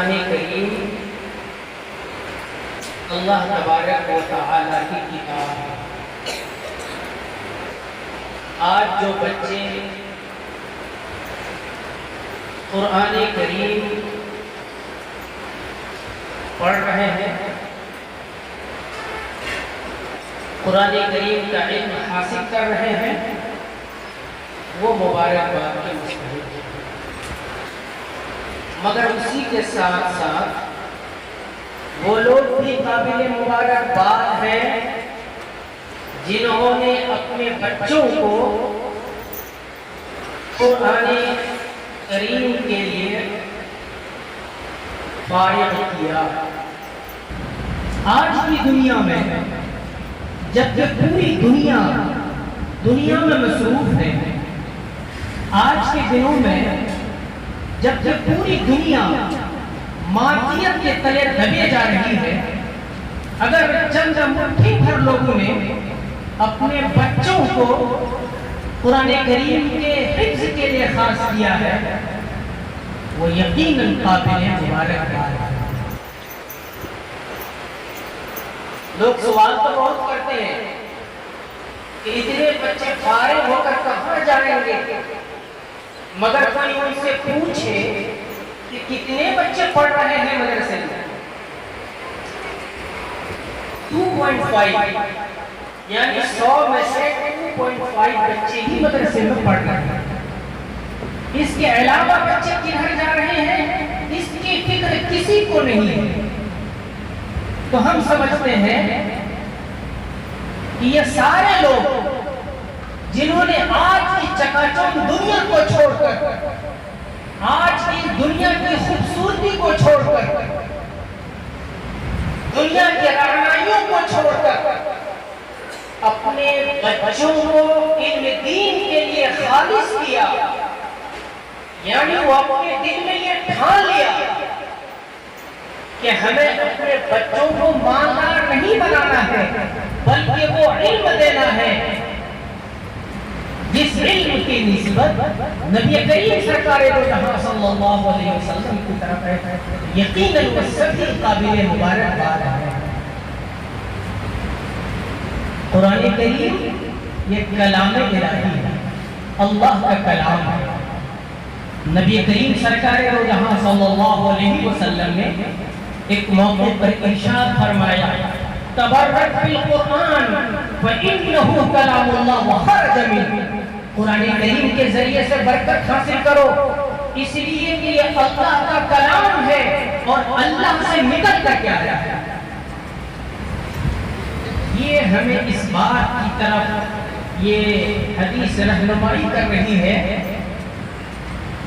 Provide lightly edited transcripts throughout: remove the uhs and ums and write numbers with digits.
قرآن کریم اللہ تبارک و تعالی کی کتاب ہے۔ آج جو بچے قرآن کریم پڑھ رہے ہیں، قرآن کریم کا علم حاصل کر رہے ہیں، وہ مبارکباد کے مستحق ہیں، مگر اسی کے ساتھ ساتھ وہ لوگ بھی قابل مبارکباد ہیں جنہوں نے اپنے بچوں کو قرآن کریم کے لیے فارغ کیا۔ آج کی دنیا میں جب کہ پوری دنیا میں مصروف ہے، آج کے دنوں میں جب کہ پوری دنیا مادیت کے تلے دبے جا رہی ہے، اگر چند مٹھی بھر لوگوں نے اپنے بچوں کو قرآن کریم کے حفظ کے لیے خاص کیا ہے، وہ یقیناً قابل مبارکباد ہے۔ لوگ سوال تو بہت کرتے ہیں کہ اتنے بچے فارغ ہو کر کہاں جائیں گے، مگر کوئی ان سے پوچھے کہ کتنے بچے پڑھ رہے ہیں مدرسے میں؟ 2.5 یعنی 100 میں سے 2.5 بچے ہی مدرسے میں پڑھ رہے ہیں۔ اس کے علاوہ بچے کدھر جا رہے ہیں اس کی فکر کسی کو نہیں ہے۔ تو ہم سمجھتے ہیں کہ یہ سارے لوگ جنہوں نے آج کی چکاچوند دنیا کو چھوڑ کر، آج کی دنیا کی خوبصورتی کو چھوڑ کر، دنیا کی رعنائیوں کو چھوڑ کر اپنے بچوں کو علم دین کے لیے خالص کیا، یعنی وہ اپنے دل میں یہ ٹھان لیا کہ ہمیں اپنے بچوں کو مالدار نہیں بنانا ہے، بلکہ وہ علم دینا ہے جس علم کی نسبت نبی کریم سرکار دو جہاں صلی اللہ علیہ وسلم کی طرف ہے، یقیناً وہ سبھی قابل مبارکباد ہے۔ قرآن کریم یہ کلام الہی ہے، اللہ کا کلام ہے۔ نبی کریم سرکار دو جہاں صلی اللہ علیہ وسلم نے ایک موقع پر ارشاد فرمایا، تبرک بالقرآن فإنہ کلام اللہ وخرج منہ، قرآن کریم کے ذریعے سے برکت حاصل کرو، اس لیے کہ یہ اللہ کا کلام ہے اور اللہ سے نکل کر کے آیا ہے۔ یہ ہمیں اس بات کی طرف یہ حدیث رہنمائی کر رہی ہے،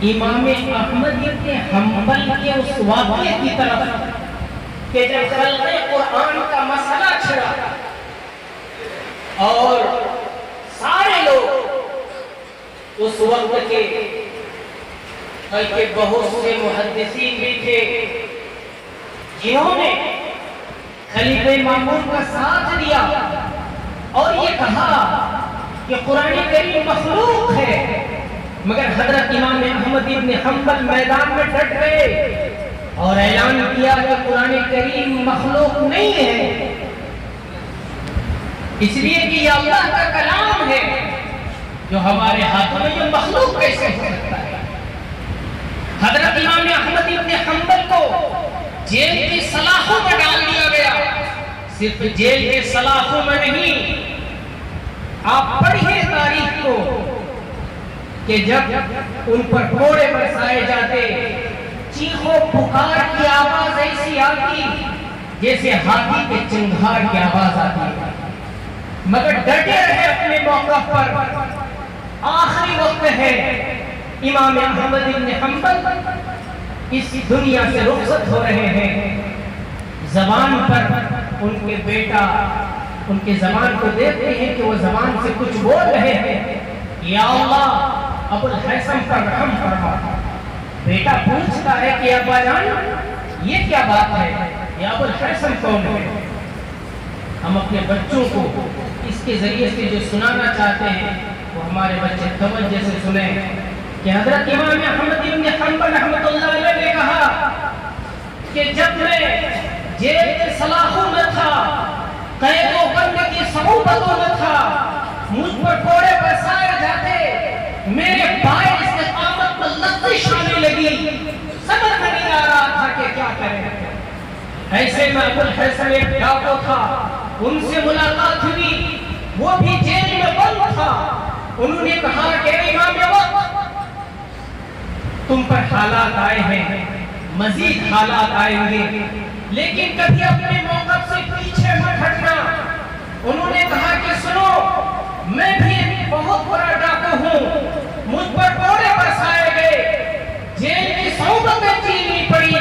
امام احمد بن حنبل کے اس واقعے کی طرف کہ جب خلق قرآن کا مسئلہ چھڑا اور سارے لوگ اس وقت کے، بلکہ بہت سے محدثین بھی تھے جنہوں نے خلیفہ مامون کا ساتھ دیا اور یہ کہا کہ قرآن کریم مخلوق ہے، مگر حضرت امام احمد بن حنبل میدان میں ڈٹ گئے اور اعلان کیا کہ قرآن کریم مخلوق نہیں ہے، اس لیے کہ یہ اللہ کا کلام ہے جو ہمارے ہاتھوں میں، یہ مخلوق کیسے ہو سکتا ہے۔ حضرت امام احمد بن حنبل کو جیل کی سلاخوں میں ڈال دیا گیا، صرف جیل کے سلاخوں میں نہیں، آپ پڑھیے تاریخ کو کہ جب ان پر کوڑے برسائے جاتے، چیخو پکار کی آواز ایسی آتی جیسے ہاتھی کے چنگھار کی آواز آتی، مگر ڈٹے رہے اپنے موقع پر۔ آخری وقت ہے، امام احمد بن حنبل اس دنیا سے رخصت ہو رہے ہیں، زبان پر ان کے بیٹا ان کے زبان کو دیکھتے ہیں کہ وہ زبان سے کچھ بول رہے ہیں، یا اللہ ابو الحسن پر رحم فرما۔ بیٹا پوچھتا ہے کہ ابا جان یہ کیا بات ہے، یا ابو الحسن کون ہے؟ ہم اپنے بچوں کو اس کے ذریعے سے جو سنانا چاہتے ہیں وہ ہمارے بچے توجہ سے سنیں کہ حضرت امام احمد بن حنبل رحمۃ اللہ علیہ نے کہا کہ جب میں جیل کے سلاخوں میں تھا، قید و بند کی صعوبتوں میں تھا، مجھ پر کوڑے برسائے جاتے، میرے پائے استقامت پر لغزش آنے لگی، سمجھ میں نہیں آ رہا تھا کہ کیا کریں۔ ایسے میں ابو الحسن ایک ڈاکو تھا، ان سے ملاقات ہوئی، وہ بھی جیل میں بند تھا۔ انہوں نے کہا کہ امام وقت، تم پر حالات آئے ہیں، مزید حالات آئیں گے، لیکن کبھی اپنے موقف سے پیچھے مت ہٹنا۔ انہوں نے کہا کہ سنو، میں بھی ایک بہت بڑا ڈاکو ہوں، مجھ پر کوڑے برسائے گئے، جیل کی صعوبتیں جھیلنی پڑی،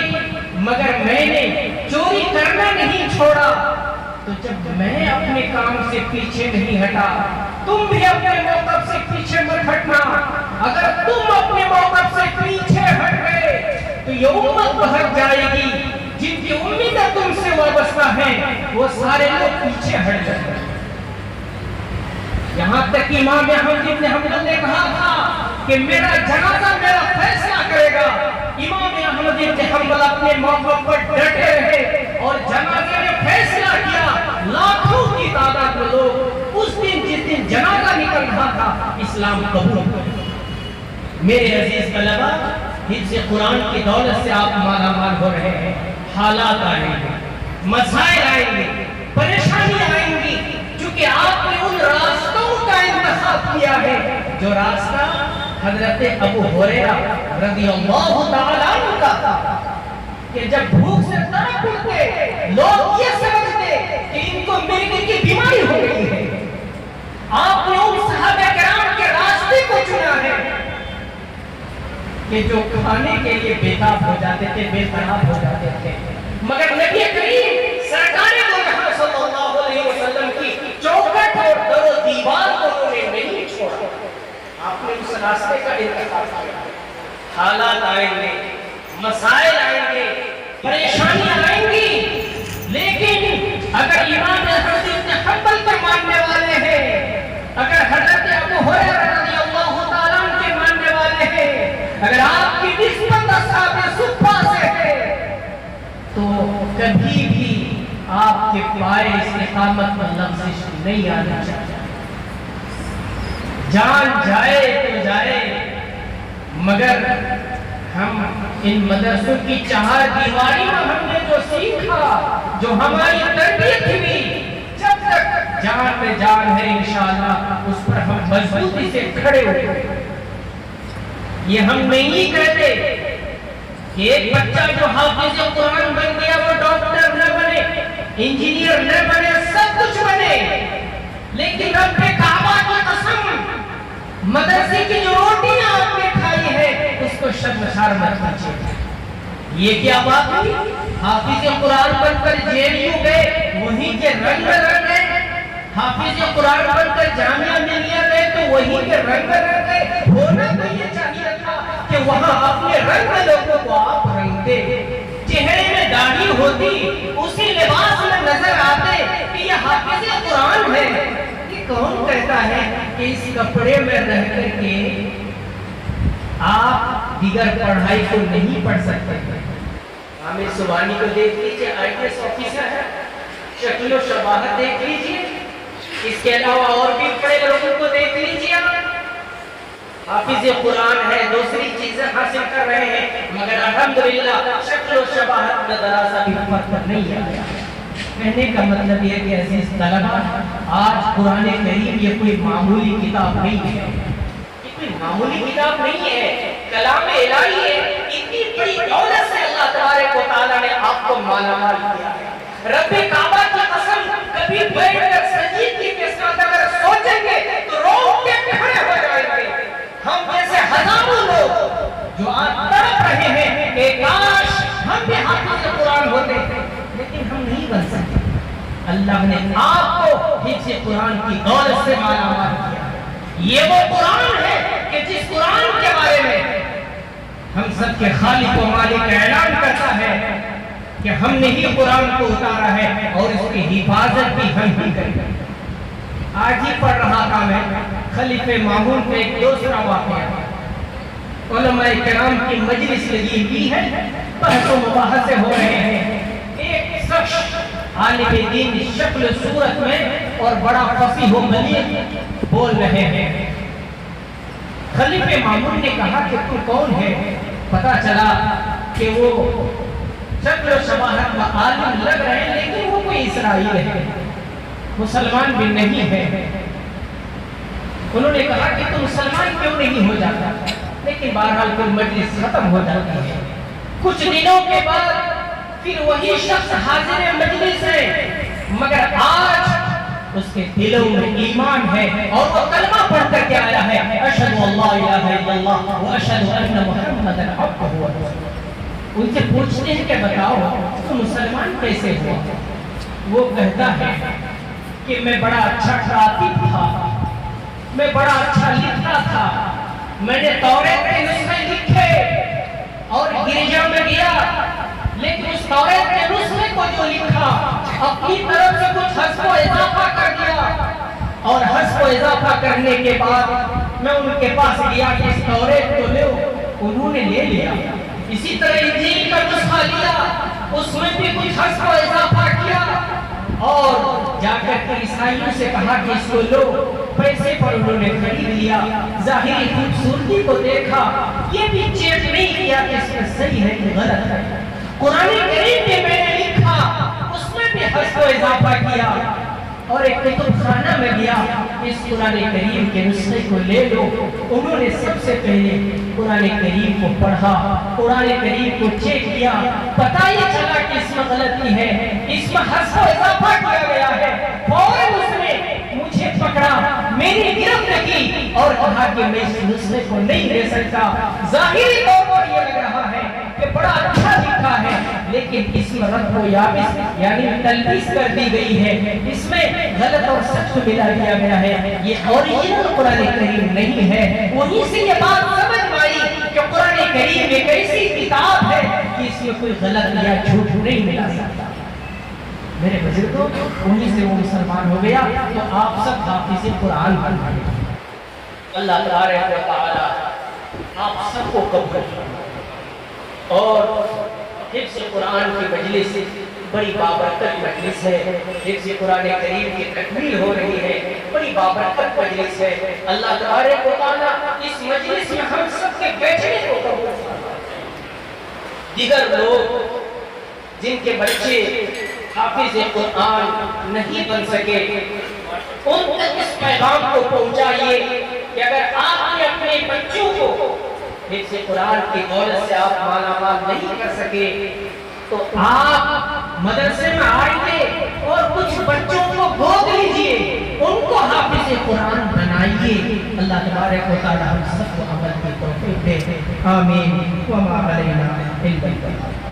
مگر میں نے چوری کرنا نہیں چھوڑا۔ تو جب میں اپنے کام سے پیچھے نہیں ہٹا، تم بھی اپنے موقف سے پیچھے مت ہٹنا۔ اگر تم اپنے موقف سے پیچھے ہٹ گئے تو یہ امت بہت جائے گی، جن کی امیدیں تم سے وابستہ ہیں وہ سارے لوگ پیچھے ہٹ جائیں گے۔ یہاں تک کہ امام احمد ابن حنبل نے کہا تھا کہ میرا جنازہ میرا فیصلہ کرے گا۔ امام احمد ابن حنبل اپنے موقف پر ڈٹے رہے اور جنازے نے فیصلہ کیا۔ لاکھوں کی تعداد میں لوگ اس دن جس دن جنازہ نکل رہا تھا اسلام قبول کر۔ میرے عزیز طلبہ، حفظ قرآن کی دولت سے آپ مالا مال ہو رہے ہیں۔ حالات آئیں گے، مسائل آئیں گے، پریشانیاں آئیں گی، چونکہ آپ نے ان راستوں کا انتخاب کیا ہے جو راستہ حضرت ابو ہریرہ رضی اللہ تعالیٰ عنہ کا تھا کہ جب بھوک سے تڑپ اٹھتے لوگ یہ سمجھتے کہ ان کو مرغی کی بیماری ہو گئی ہے۔ آپ نے ان صحابہ کرام کے راستے کو چنا ہے کہ جو کھانے کے لیے بیتاب ہو جاتے تھے، بے طراب ہو جاتے تھے، مگر نبی کریم سرکار دو جہاں صلی اللہ علیہ وسلم کی چوکھٹ اور در و دیوار کو انہوں نے نہیں چھوڑا۔ آپ نے اس راستے کا انتخاب کیا۔ حالات آئیں گے، مسائل آئیں گے، پریشانیاں آئیں گی، لیکن اگر امام احمد بن حنبل کے ماننے والے ہیں، اگر حضرت ابو ہریرہ رضی اللہ تعالیٰ عنہ کے ماننے والے ہیں، اگر آپ کی نسبت اصحاب صفہ سے ہے، تو کبھی بھی آپ کے پائے استقامت پر لغزش نہیں آنا چاہیے۔ جان جائے تو جائے، مگر ہم ان مدرسوں کی چہار دیواری میں ہم نے جو سیکھا، جو ہماری تربیت ہوئی، جب تک جان پہ جان ہے انشاءاللہ اس پر ہم مضبوطی سے کھڑے ہوئے۔ یہ ہم نہیں کہتے کہ ایک بچہ جو حافظ قرآن بن گیا وہ ڈاکٹر نہ بنے، انجینئر نہ بنے، سب کچھ بنے، لیکن رب کعبہ کی قسم، مدرسے کی جو روٹیاں آپ نے کھائی ہے اس کو شرمسار مت کیجیے۔ یہ کیا بات ہوئی؟ حافظ قرآن بن کر جیلیوں گئے، وہیں کے رنگ رنگ گئے، حافظ قرآن بن کر جامعہ ملیہ گئے تو وہیں کے رنگ رنگ گئے۔ ہونا تو یہ چاہیے تھا کہ وہاں اپنے رنگ میں لوگوں کو آپ رنگتے، چہرے میں داڑھی ہوتی، اسی لباس میں نظر آتے کہ یہ حافظ قرآن ہے۔ یہ کون کہتا ہے کہ اس کپڑے میں رہ کر کے آپ دیگر پڑھائی کو نہیں پڑھ سکتے؟ عامر سبحانی کو دیکھ لیجئے، IAS آفیسر ہے، شکل و شباہت دیکھ لیجئے، اس کے علاوہ اور بھی بڑے لوگوں کو دیکھ لیجئے، حافظ قرآن ہے، دوسری چیزیں حاصل کر رہے ہیں، مگر الحمدللہ شکل و شباہت میں ذرا سا بھی فرق نہیں آیا۔ کہنے کا مطلب یہ کہ عزیز طلبہ، آج قرآن کریم یہ کوئی معمولی کتاب نہیں ہے، یہ کوئی معمولی کتاب نہیں ہے، کلام الہی ہے۔ اتنی بڑی دولت سے اللہ تبارک و تعالیٰ نے آپ کو مالا مال کیا ہے۔ رب کعبہ کی قسم، کبھی بیٹھ کر سجیدگی کے ساتھ اگر سوچیں گے تو روک کے کھڑے ہو جائیں گے۔ ہم جیسے ہزاروں لوگ جو آج تڑپ رہے ہیں کہ کاش ہم بھی حافظ قرآن ہوتے، لیکن ہم نہیں بن سکتے۔ اللہ نے آپ کو حفظ قرآن کی دولت سے مالا مال کیا۔ یہ وہ قرآن ہے کہ جس قرآن کے بارے میں ہم سب کے خالق و مالک اعلان کرتا ہے کہ ہم نے ہی قرآن کو اتارا ہے اور اس کی حفاظت بھی ہم ہی کریں گے۔ آج ہی پڑھ رہا تھا میں خلیفہ مامون کا ایک دوسرا واقعہ، علماء کرام کی مجلس لگی ہوئی ہے، بحث و مباحثے ہو رہے ہیں، عالم دین شکل صورت میں اور بڑا فصیح و بلیغ بول رہے ہیں۔ خلیفہ مامون نے کہا کہ تو کون ہے؟ پتا چلا کہ وہ شکل و شباہت و عالم لگ رہے ہیں لیکن وہ کوئی اسرائیل ہے، مسلمان بھی نہیں ہے۔ انہوں نے کہا کہ تو مسلمان کیوں نہیں ہو جاتا؟ لیکن بہرحال کوئی مجلس ختم ہو جاتی ہے۔ کچھ دنوں کے بعد پھر وہی شخص حاضر مجلس ہے، مگر آج اس کے دلوں میں ایمان ہے اور وہ کلمہ پڑھ کر کے آیا ہے، اشہد ان لا الہ الا اللہ و اشہد ان محمد عبدہ و رسولہ۔ ان سے پوچھتے ہیں کہ بتاؤ تو مسلمان کیسے ہوا؟ وہ کہتا ہے کہ میں بڑا اچھا کاتب تھا، میں بڑا اچھا لکھتا تھا، میں نے توریت کے نسخے لکھے اور گرجا میں گیا، لیکن اس توریت کے نسخے کو جو لکھا اپنی طرف سے کچھ حذف و اضافہ کر دیا، اور حذف و اضافہ کرنے کے بعد میں ان کے پاس گیا کہ اس توریت کو لو، انہوں نے لے لیا۔ اسی طرح انجیل کا نسخہ لیا، اس میں بھی کچھ حذف و اضافہ کیا، اور جا کر کے عیسائیوں سے کہا کہ اس کو لو، پیسے پر انہوں نے خرید لیا، ظاہری خوبصورتی کو دیکھا، یہ بھی چیک نہیں کیا کہ اس میں صحیح ہے کہ غلط ہے۔ قرآن کریم میں میں نے لکھا، اس میں بھی حذف و اضافہ کیا، اور ایک کتب خانہ میں گیا، اس قرآن کریم کے نسخے کو لے لو۔ انہوں نے سب سے پہلے قرآن کریم کو پڑھا، قرآن کریم کو چیک کیا، پتہ یہ چلا کہ اس میں غلطی ہے، اس میں حذف و اضافہ کیا گیا ہے۔ فوراً اس نے مجھے پکڑا، میری گرفت کی اور کہا کہ میں اس نسخے کو نہیں لے سکتا۔ ظاہری طور پر یہ لگ رہا ہے کہ بڑا اچھا لکھا ہے، لیکن اس میں رد و یابس یعنی تلبیس کر دی گئی ہے، اس میں غلط اور سچ کو ملا دیا گیا ہے، یہ اوریجنل قرآن کریم نہیں ہے۔ وہیں سے یہ بات سمجھ آئی کہ قرآن کریم ایک ایسی کتاب ہے کہ اس میں کوئی غلط یا جھوٹ نہیں ملا سکتا۔ میرے بزرگوں، وہیں سے وہ مسلمان ہو گیا۔ تو آپ سب حافظ قرآن بن گئے۔ اللہ تبارک و تعالی آپ سب کو قبول کرے، اور حفظ قرآن کی مجلس بڑی بابرکت مجلس ہے، حفظ قرآن کریم کی تکمیل ہو رہی ہے، بڑی بابرکت مجلس ہے۔ اللہ تبارک و تعالی اس مجلس میں ہم سب کے بیٹھنے کو قبول فرمائے۔ دیگر لوگ جن کے بچے حافظ قرآن نہیں بن سکے، ان تک اس پیغام کو پہنچائیے کہ اگر آپ نے اپنے بچوں کو حفظ قرآن کی دولت سے آپ مالا مال نہیں کر سکے تو آپ مدرسے میں آئیے اور کچھ بچوں کو گود لیجئے، ان کو حافظ قرآن بنائیے۔ اللہ تبارک و تعالی ہم سب کو عمل کی توفیق دے، آمین۔ وما علینا الا البلاغ۔